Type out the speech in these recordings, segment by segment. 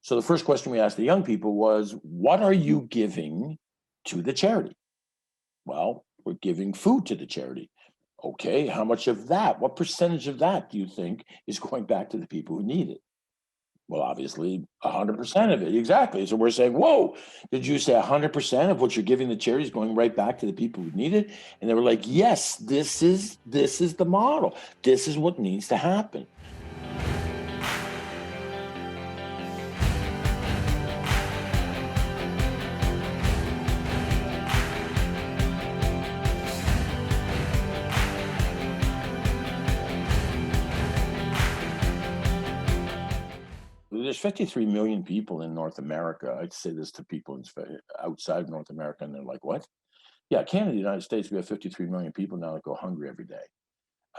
So the first question we asked the young people was, what are you giving to the charity? Well, we're giving food to the charity. Okay, how much of that? What percentage of that do you think is going back to the people who need it? Well, obviously, 100% of it. Exactly. So we're saying, whoa, did you say 100% of what you're giving the charity is going right back to the people who need it? And they were like, yes, this is the model. This is what needs to happen. There's 53 million people in North America. I'd say this to people outside of North America, and they're like, what? Yeah, Canada, the United States, we have 53 million people now that go hungry every day.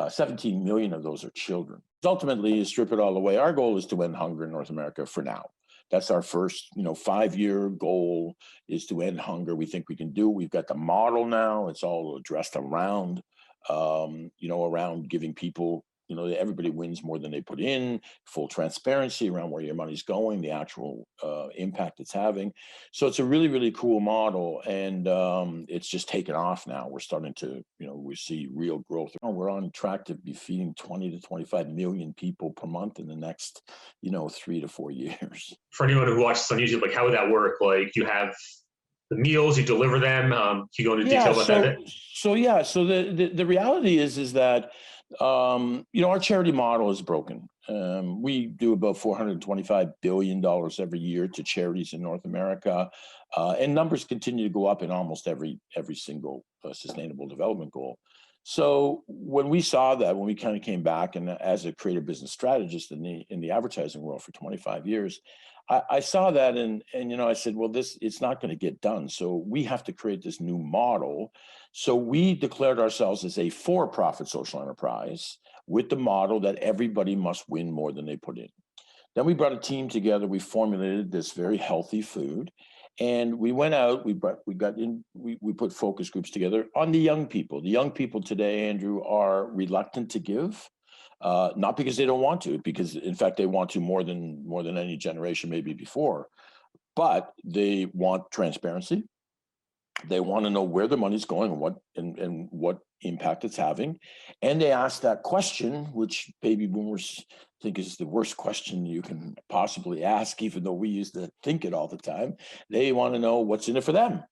17 million of those are children. Ultimately, you strip it all away. Our goal is to end hunger in North America for now. That's our first, 5-year goal, is to end hunger. We think we can do it. We've got the model now. It's all addressed around, around giving people, everybody wins more than they put in, full transparency around where your money's going, the actual impact it's having. So it's a really, really cool model. And it's just taken off now. We're starting to, we see real growth. We're on track to be feeding 20 to 25 million people per month in the next, 3 to 4 years. For anyone who watches on YouTube, like, how would that work? Like, you have the meals, you deliver them. Can you go into detail about that? So the reality is that our charity model is broken. We do about $425 billion every year to charities in North America, and numbers continue to go up in almost every single sustainable development goal. So when we saw that, when we kind of came back, and as a creative business strategist in the advertising world for 25 years, I saw that, and I said, well, it's not going to get done. So we have to create this new model. So we declared ourselves as a for-profit social enterprise with the model that everybody must win more than they put in. Then we brought a team together. We formulated this very healthy food, and we went out. We put focus groups together on the young people. The young people today, Andrew, are reluctant to give. Not because they don't want to, because in fact they want to more than any generation maybe before, but they want transparency. They want to know where their money's going and what impact it's having. And they ask that question, which baby boomers think is the worst question you can possibly ask, even though we used to think it all the time. They want to know what's in it for them.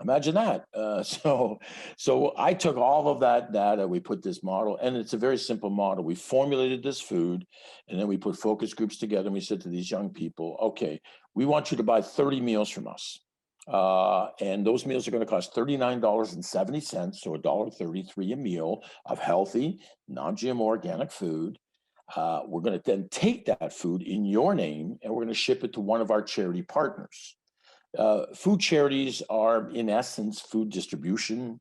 Imagine that. So I took all of that data, we put this model, and it's a very simple model. We formulated this food, and then we put focus groups together, and we said to these young people, okay, we want you to buy 30 meals from us. And those meals are going to cost $39.70, so $1.33 a meal of healthy, non-GMO organic food. We're going to then take that food in your name, and we're going to ship it to one of our charity partners. Food charities are, in essence, food distribution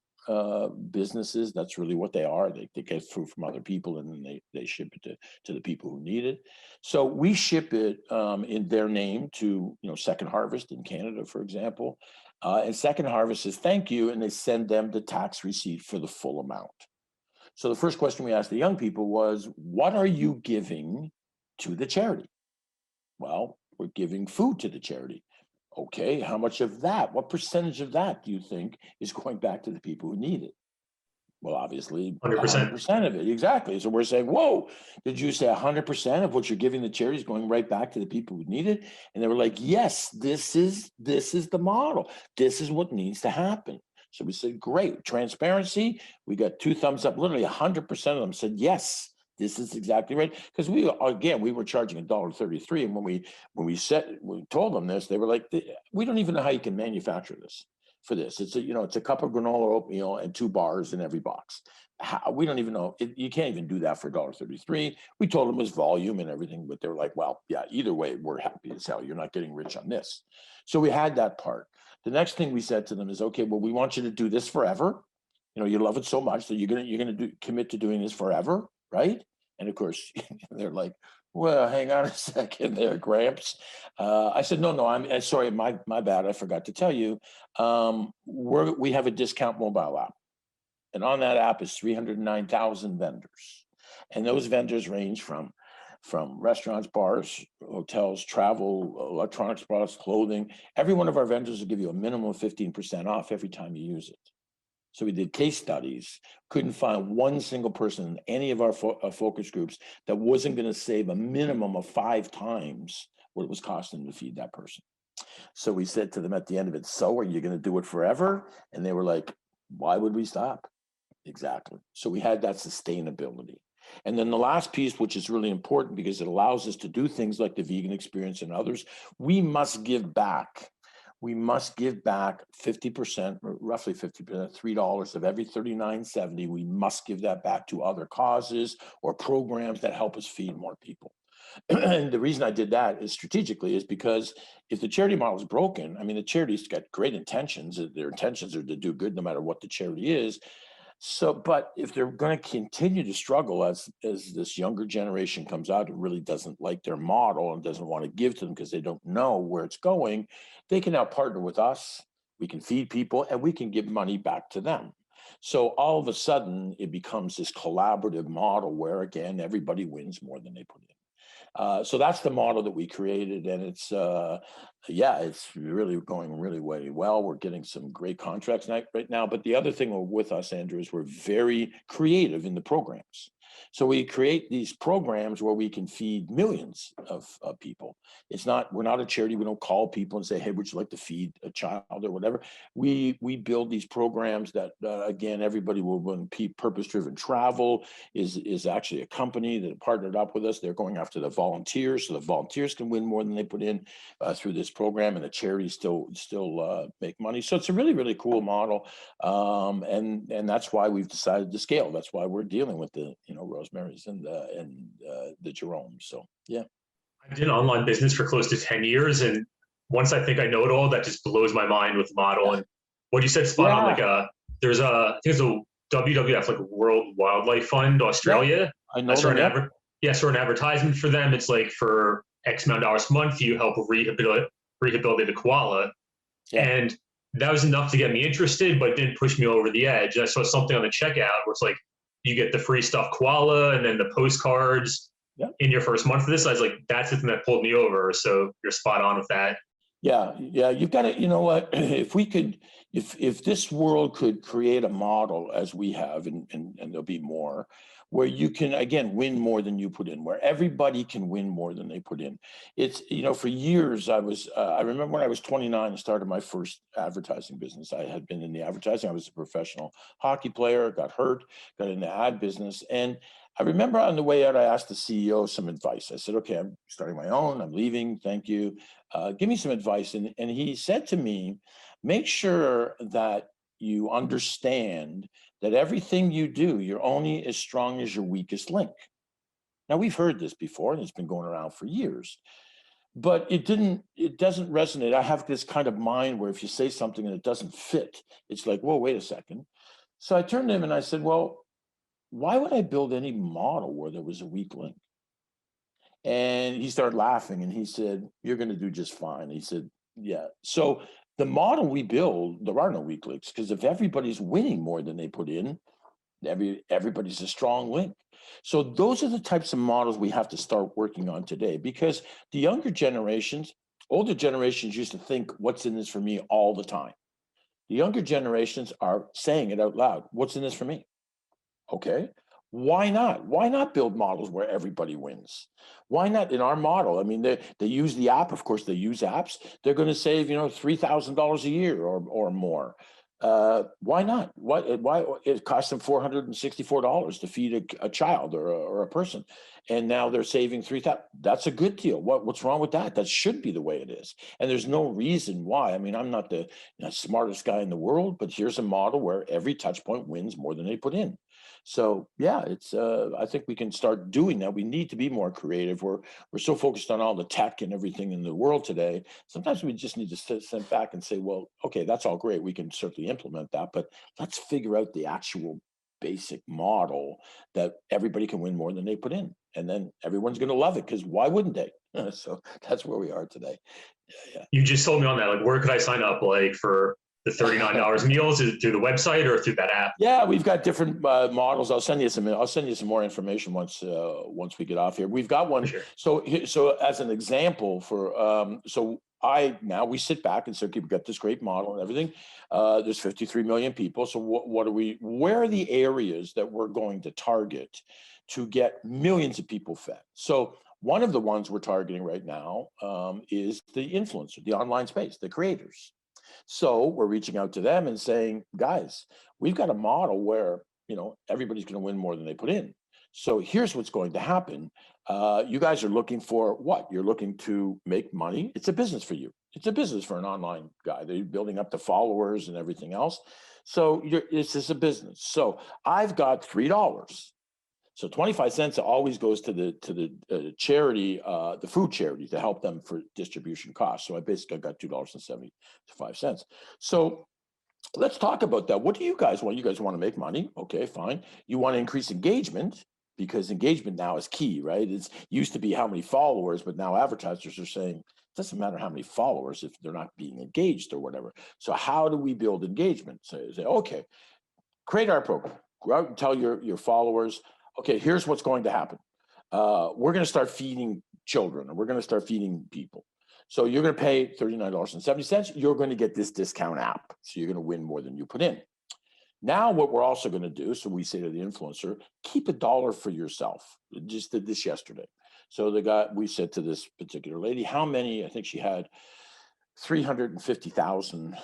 businesses. That's really what they are. They get food from other people, and then they ship it to the people who need it. So we ship it in their name to Second Harvest in Canada, for example. And Second Harvest says thank you, and they send them the tax receipt for the full amount. So the first question we asked the young people was, what are you giving to the charity? Well, we're giving food to the charity. Okay, how much of that? What percentage of that do you think is going back to the people who need it? Well, obviously, 100% of it. Exactly. So we're saying, whoa, did you say 100% of what you're giving the charity is going right back to the people who need it? And they were like, yes, this is the model. This is what needs to happen. So we said, great. Transparency. We got 2 thumbs up. Literally 100% of them said, yes, this is exactly right. Because we were charging $1.33. And when we told them this, they were like, we don't even know how you can manufacture this for this. It's a cup of granola oatmeal and 2 bars in every box. We don't even know. You can't even do that for $1.33. We told them it was volume and everything, but they were like, well, yeah, either way, we're happy as hell. You're not getting rich on this. So we had that part. The next thing we said to them is, okay, well, we want you to do this forever. You love it so much that you're gonna commit to doing this forever, right? And of course, they're like, well, hang on a second there, Gramps. I said, no, I'm sorry, my bad. I forgot to tell you. We have a discount mobile app. And on that app is 309,000 vendors. And those vendors range from from restaurants, bars, hotels, travel, electronics products, clothing. Every one of our vendors will give you a minimum of 15% off every time you use it. So we did case studies, couldn't find one single person in any of our focus groups that wasn't going to save a minimum of 5 times what it was costing to feed that person. So we said to them at the end of it, so are you going to do it forever? And they were like, why would we stop? Exactly. So we had that sustainability. And then the last piece, which is really important because it allows us to do things like the vegan experience and others, we must give back. We must give back 50%, roughly 50%, $3 of every $39.70. We must give that back to other causes or programs that help us feed more people. And the reason I did that is strategically is because if the charity model is broken, I mean, the charity's got great intentions. Their intentions are to do good no matter what the charity is. So, but if they're going to continue to struggle as this younger generation comes out and really doesn't like their model and doesn't want to give to them because they don't know where it's going, they can now partner with us. We can feed people and we can give money back to them. So all of a sudden, it becomes this collaborative model where, again, everybody wins more than they put in. So that's the model that we created, and it's it's really going really well. We're getting some great contracts right now. But the other thing with us, Andrew, is we're very creative in the programs. So we create these programs where we can feed millions of people. We're not a charity. We don't call people and say, hey, would you like to feed a child or whatever? We build these programs that, again, everybody will win. Purpose-driven Travel is actually a company that partnered up with us. They're going after the volunteers, so the volunteers can win more than they put in through this program, and the charities still make money. So it's a really, really cool model, and that's why we've decided to scale. That's why we're dealing with the Rosemary's and the Jerome's. So yeah. I did online business for close to 10 years. And once I think I know it all, that just blows my mind with the model. And what you said spot on, like there's a WWF, like World Wildlife Fund, Australia. I know I saw an advertisement for them. It's like for X amount of dollars a month, you help rehabilitate a koala. Yeah. And that was enough to get me interested, but didn't push me over the edge. I saw something on the checkout where it's like, you get the free stuffed koala and then the postcards in your first month of this. I was like, that's the thing that pulled me over. So you're spot on with that. Yeah. You've got to, you know what, if we could, if this world could create a model as we have, and there'll be more, where you can, again, win more than you put in, where everybody can win more than they put in. It's, for years I remember when I was 29 and started my first advertising business. I had been in the advertising. I was a professional hockey player, got hurt, got in the ad business. And I remember on the way out, I asked the CEO some advice. I said, okay, I'm starting my own, I'm leaving, thank you. Give me some advice. And he said to me, make sure that you understand that everything you do, you're only as strong as your weakest link. Now, we've heard this before, and it's been going around for years, but it doesn't resonate. I have this kind of mind where if you say something and it doesn't fit, it's like, whoa, wait a second. So I turned to him and I said, well, why would I build any model where there was a weak link? And he started laughing and he said, you're going to do just fine. He said, yeah. So the model we build, there are no weak links, because if everybody's winning more than they put in, everybody's a strong link. So those are the types of models we have to start working on today, because the younger generations, older generations used to think, what's in this for me all the time. The younger generations are saying it out loud. What's in this for me? Okay. Why not? Why not build models where everybody wins? Why not in our model? I mean, they use the app. Of course, they use apps. They're going to save, $3,000 a year or more. Why not? Why it costs them $464 to feed a child or a person, and now they're saving $3,000. That's a good deal. What's wrong with that? That should be the way it is, and there's no reason why. I mean, I'm not the smartest guy in the world, but here's a model where every touch point wins more than they put in. So yeah, it's I think we can start doing that. We need to be more creative. We're so focused on all the tech and everything in the world today. Sometimes we just need to sit back and say, well, okay, that's all great. We can certainly implement that, but let's figure out the actual basic model that everybody can win more than they put in. And then everyone's going to love it, because why wouldn't they? So that's where we are today. Yeah. You just told me on that, like, where could I sign up, like, for the $39 meals? Is it through the website or through that app? Yeah, we've got different models. I'll send you some more information once we get off here. We've got one. Sure. So as an example for now we sit back and say, okay, we've got this great model and everything. There's 53 million people. So where are the areas that we're going to target to get millions of people fed? So one of the ones we're targeting right now is the influencer, the online space, the creators. So we're reaching out to them and saying, guys, we've got a model where, everybody's going to win more than they put in. So here's what's going to happen. You guys are looking for what? You're looking to make money. It's a business for you. It's a business for an online guy. They're building up the followers and everything else. So it's just a business. So I've got $3. So 25 cents always goes to the charity, the food charity, to help them for distribution costs. So I basically got $2.75. So let's talk about that. What do you guys want? You guys want to make money? Okay, fine. You want to increase engagement, because engagement now is key, right? It used to be how many followers, but now advertisers are saying it doesn't matter how many followers if they're not being engaged or whatever. So how do we build engagement? So say, okay, create our program. Go out and tell your followers, okay, here's what's going to happen. We're going to start feeding children, and we're going to start feeding people. So you're going to pay $39.70. You're going to get this discount app. So you're going to win more than you put in. Now, what we're also going to do, so we say to the influencer, keep $1 for yourself. Just did this yesterday. So we said to this particular lady, how many? I think she had 350,000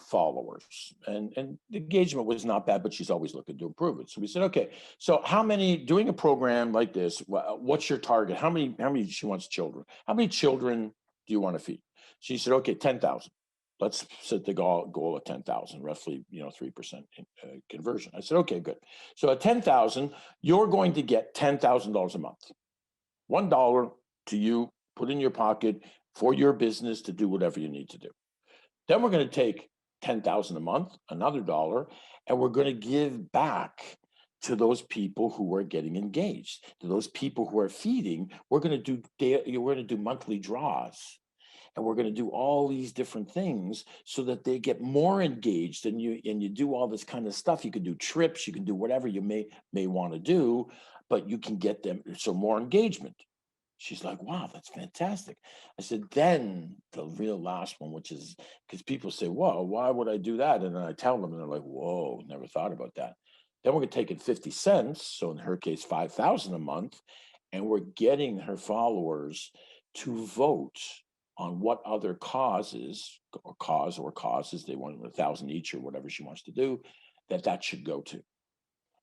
followers, and the engagement was not bad, but she's always looking to improve it. So we said, okay, so how many, doing a program like this, what's your target? How many she wants children? How many children do you want to feed? She said, okay, 10,000. Let's set the goal at 10,000, roughly, 3% conversion. I said, okay, good. So at 10,000, you're going to get $10,000 a month. $1 to you, put in your pocket for your business to do whatever you need to do. Then we're going to take 10,000 a month, another $1, and we're going to give back to those people who are getting engaged, to those people who are feeding. We're going to do monthly draws. And we're going to do all these different things so that they get more engaged, and you do all this kind of stuff. You can do trips, you can do whatever you may want to do, but you can get them so more engagement. She's like, wow, that's fantastic. I said, then the real last one, which is, because people say, whoa, why would I do that? And then I tell them, and they're like, whoa, never thought about that. Then we're going to take it 50 cents. So in her case, 5,000 a month, and we're getting her followers to vote on what other causes they want 1,000 each or whatever she wants to do, that should go to.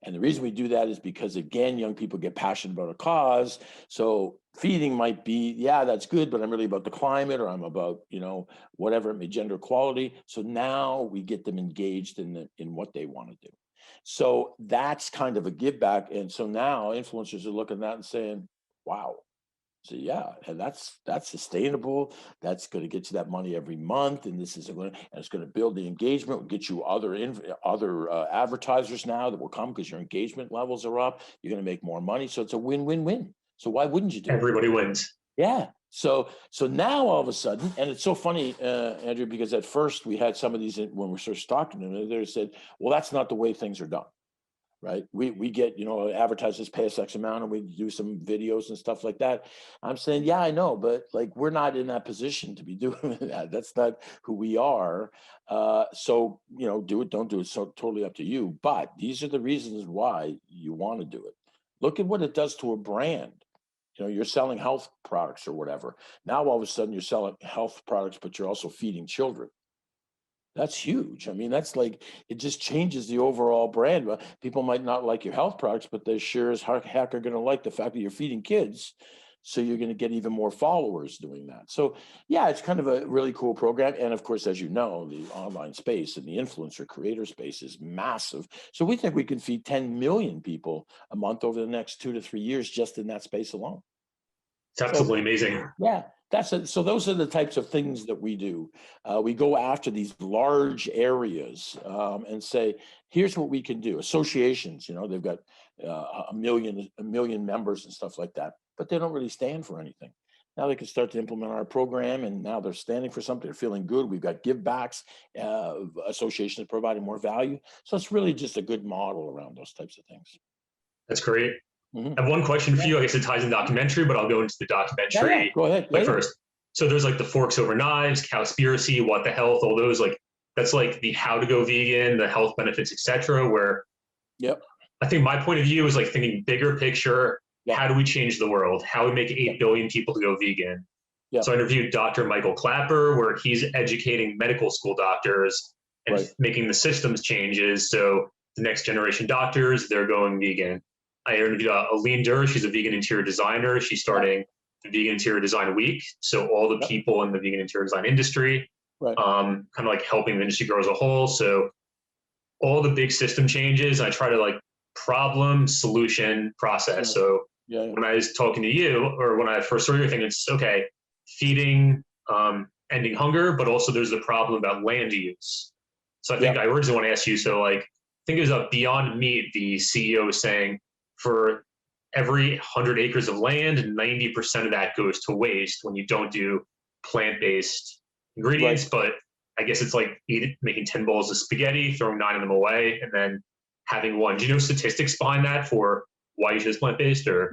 And the reason we do that is because, again, young people get passionate about a cause. So feeding might be, yeah, that's good, but I'm really about the climate, or I'm about, whatever, gender equality. So now we get them engaged in what they want to do. So that's kind of a give back. And so now influencers are looking at that and saying, wow. So yeah, and that's sustainable. That's going to get you that money every month, and it's going to build the engagement. Will get you other advertisers now that will come because your engagement levels are up. You're going to make more money, so it's a win-win-win. So why wouldn't you do it? Everybody wins. Yeah. So now all of a sudden, and it's so funny, Andrew, because at first we had some of these when we started talking to them, they said, "Well, that's not the way things are done." Right? We get, advertisers pay us X amount and we do some videos and stuff like that. I'm saying, yeah, I know, but we're not in that position to be doing that. That's not who we are. So, do it, don't do it. So totally up to you. But these are the reasons why you want to do it. Look at what it does to a brand. You're selling health products or whatever. Now, all of a sudden you're selling health products, but you're also feeding children. That's huge. That's it just changes the overall brand. People might not like your health products, but they sure as heck are going to like the fact that you're feeding kids. So you're going to get even more followers doing that. So yeah, it's kind of a really cool program. And of course, as you know, the online space and the influencer creator space is massive. So we think we can feed 10 million people a month over the next 2 to 3 years just in that space alone. It's absolutely amazing. Yeah. So those are the types of things that we do. We go after these large areas and say, here's what we can do. Associations, they've got a million members and stuff like that, but they don't really stand for anything. Now they can start to implement our program, and now they're standing for something. They're feeling good. We've got give backs, associations providing more value. So it's really just a good model around those types of things. That's great. Mm-hmm. I have one question for you. I guess it ties in documentary, but I'll go into the documentary. Yeah. Go ahead. Like first. So there's like the forks over knives, Cowspiracy, What the Health, all those, like that's like the how to go vegan, the health benefits, etc. Where I think my point of view is like thinking bigger picture. How do we change the world? How do we make 8 billion people to go vegan? So I interviewed Dr. Michael Clapper, where he's educating medical school doctors and making the systems changes. So the next generation doctors, they're going vegan. I interviewed Aline Durr. She's a vegan interior designer. She's starting the Vegan Interior Design Week. So all the people in the vegan interior design industry, kind of like helping the industry grow as a whole. So all the big system changes, I try to like problem, solution, process. So when I was talking to you, or when I first saw your thing, it's okay, feeding, ending hunger, but also there's the problem about land use. So I think I originally want to ask you, so like, I think it was Beyond Meat, the CEO was saying, for every 100 acres of land, 90% of that goes to waste when you don't do plant-based ingredients. But I guess it's like making 10 bowls of spaghetti, throwing 9 of them away, and then having one. Do you know statistics behind that for why you choose plant-based? Or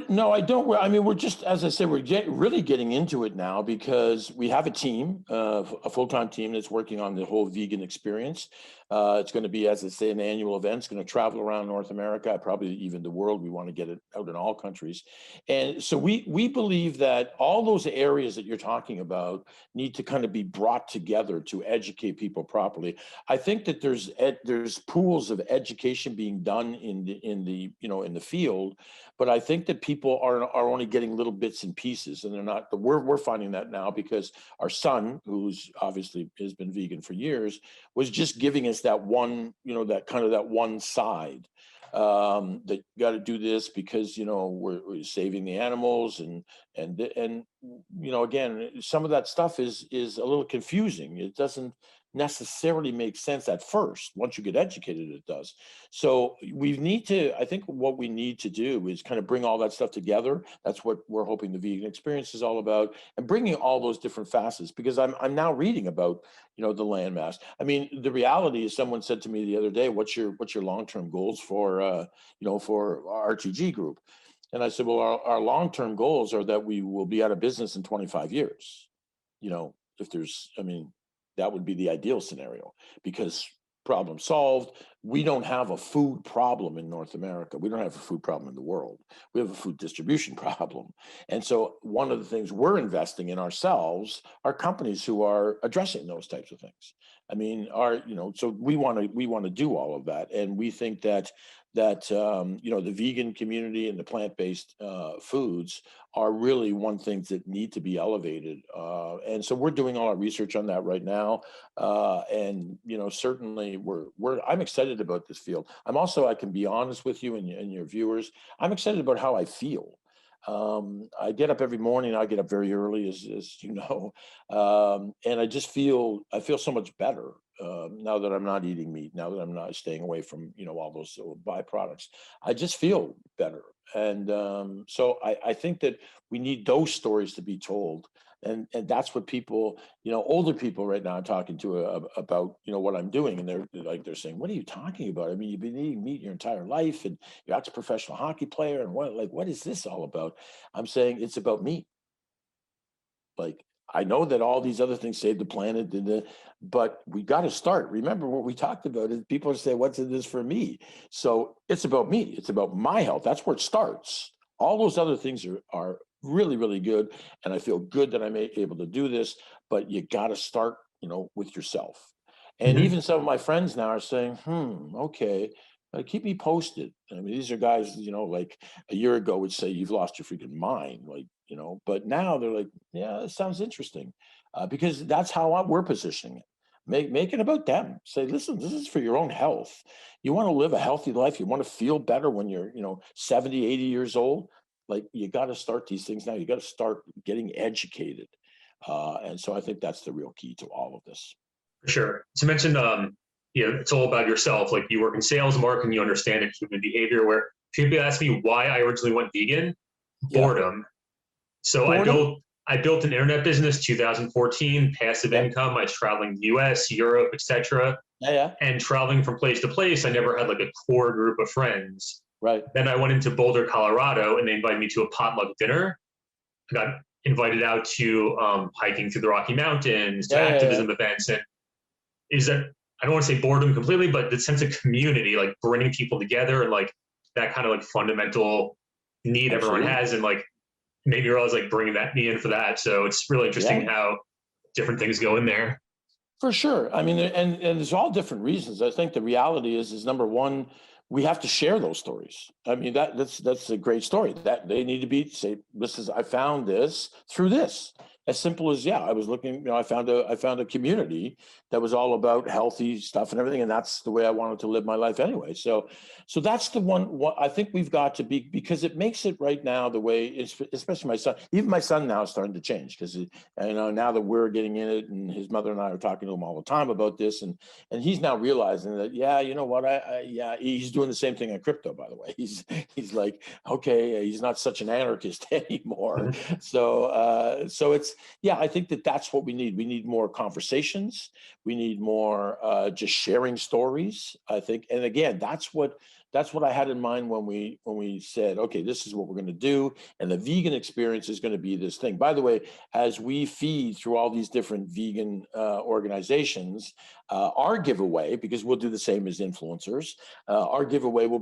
no, I don't. I mean, we're just, as I said, we're really getting into it now because we have a team, a full-time team that's working on the whole vegan experience. It's going to be, as I say, an annual event. It's going to travel around North America, probably even the world. We want to get it out in all countries. And so we believe that all those areas that you're talking about need to kind of be brought together to educate people properly. I think that there's pools of education being done in the field, but I think that people are only getting little bits and pieces, and they're not. We're finding that now because our son, who's obviously has been vegan for years, was just giving us that one, that one side, that you got to do this because we're saving the animals, and again, some of that stuff is a little confusing. It doesn't necessarily make sense at first. Once you get educated, it does. So I think what we need to do is kind of bring all that stuff together. That's what we're hoping the vegan experience is all about, and bringing all those different facets, because I'm now reading about the landmass. I mean, the reality is, someone said to me the other day, what's your long-term goals for RTG Group? And I said, well, our long-term goals are that we will be out of business in 25 years. That would be the ideal scenario, because problem solved. We don't have a food problem in North America. We don't have a food problem in the world. We have a food distribution problem. And so one of the things we're investing in ourselves are companies who are addressing those types of things. I mean, so we want to do all of that. And we think that the vegan community and the plant-based foods are really one things that need to be elevated. And so we're doing all our research on that right now. And certainly I'm excited about this field. I can be honest with you and your viewers, I'm excited about how I feel. I get up every morning. I get up very early, as you know, and I feel so much better now that I'm not eating meat. Now that I'm not staying away from all those byproducts, I just feel better. And so I think that we need those stories to be told. And that's what people, older people right now I'm talking to about, what I'm doing. And they're saying, what are you talking about? I mean, you've been eating meat your entire life, and you're a professional hockey player. And what is this all about? I'm saying it's about meat. Like, I know that all these other things save the planet, but we got to start. Remember what we talked about is people say, what's in this for me? So it's about me. It's about my health. That's where it starts. All those other things are really, really good. And I feel good that I'm able to do this, but you got to start, with yourself. And even some of my friends now are saying, okay, keep me posted. I mean, these are guys, like a year ago would say, you've lost your freaking mind. But now they're like, yeah, it sounds interesting, because that's how we're positioning it. Make it about them. Say, listen, this is for your own health. You want to live a healthy life. You want to feel better when you're, 70, 80 years old. Like, you got to start these things now. You got to start getting educated. And so I think that's the real key to all of this. For sure. So you mentioned, it's all about yourself. Like, you work in sales, marketing, you understand human behavior. Where people ask me why I originally went vegan, boredom. So boredom? I built an internet business 2014, passive Yeah, income. I was traveling the US, Europe, etc. yeah, yeah. And traveling from place to place, I never had like a core group of friends. Right. Then I went into Boulder, Colorado, and they invited me to a potluck dinner. I got invited out to hiking through the Rocky Mountains, to Yeah, yeah, yeah. activism events. And is that, I don't want to say boredom completely, but the sense of community, like bringing people together and like that kind of like fundamental need everyone Absolutely. has. And like made me realize like bringing that me in for that. So it's really interesting Yeah. how different things go in there. For sure. I mean, and there's all different reasons. I think the reality is number one, we have to share those stories. I mean, that's a great story. That they need to be say, this is I found this through this. As simple as yeah, I was looking, I found a community that was all about healthy stuff and everything, and that's the way I wanted to live my life anyway. So that's the one. What I think we've got to be because it makes it right now the way, especially my son. Even my son now is starting to change because now that we're getting in it, and his mother and I are talking to him all the time about this, and he's now realizing that yeah, you know what, yeah, he's doing the same thing on crypto. By the way, he's like okay, he's not such an anarchist anymore. Mhm. So it's yeah, I think that's what we need. We need more conversations. We need more just sharing stories. I think, and again, that's what I had in mind when we said, okay, this is what we're going to do, and the vegan experience is going to be this thing. By the way, as we feed through all these different vegan organizations, our giveaway, because we'll do the same as influencers, our giveaway will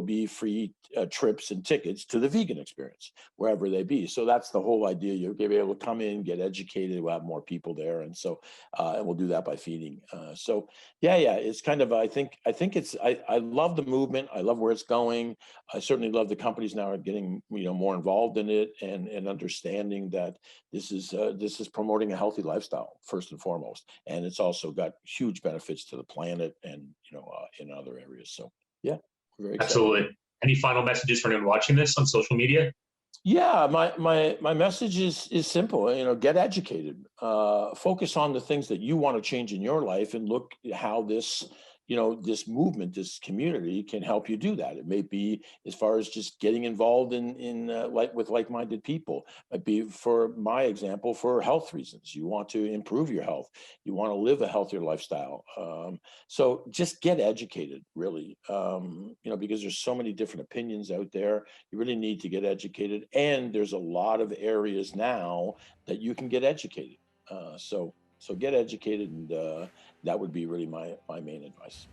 be free trips and tickets to the vegan experience wherever they be. So that's the whole idea. You'll be able to come in, get educated. We'll have more people there, and so and we'll do that by feeding. So yeah, it's kind of I think it's I love the movement. I love where it's going. I certainly love the companies now are getting more involved in it and understanding that this is promoting a healthy lifestyle first and foremost, and it's also got huge benefits to the planet and in other areas. So yeah, we're very excited. Absolutely. Any final messages for anyone watching this on social media? Yeah, my message is simple. Get educated. Focus on the things that you want to change in your life, and look at how this movement, this community, can help you do that. It may be as far as just getting involved in with like-minded people. It might be, for my example, for health reasons. You want to improve your health. You want to live a healthier lifestyle. So just get educated, really. Because there's so many different opinions out there. You really need to get educated, and there's a lot of areas now that you can get educated. So get educated, and that would be really my main advice.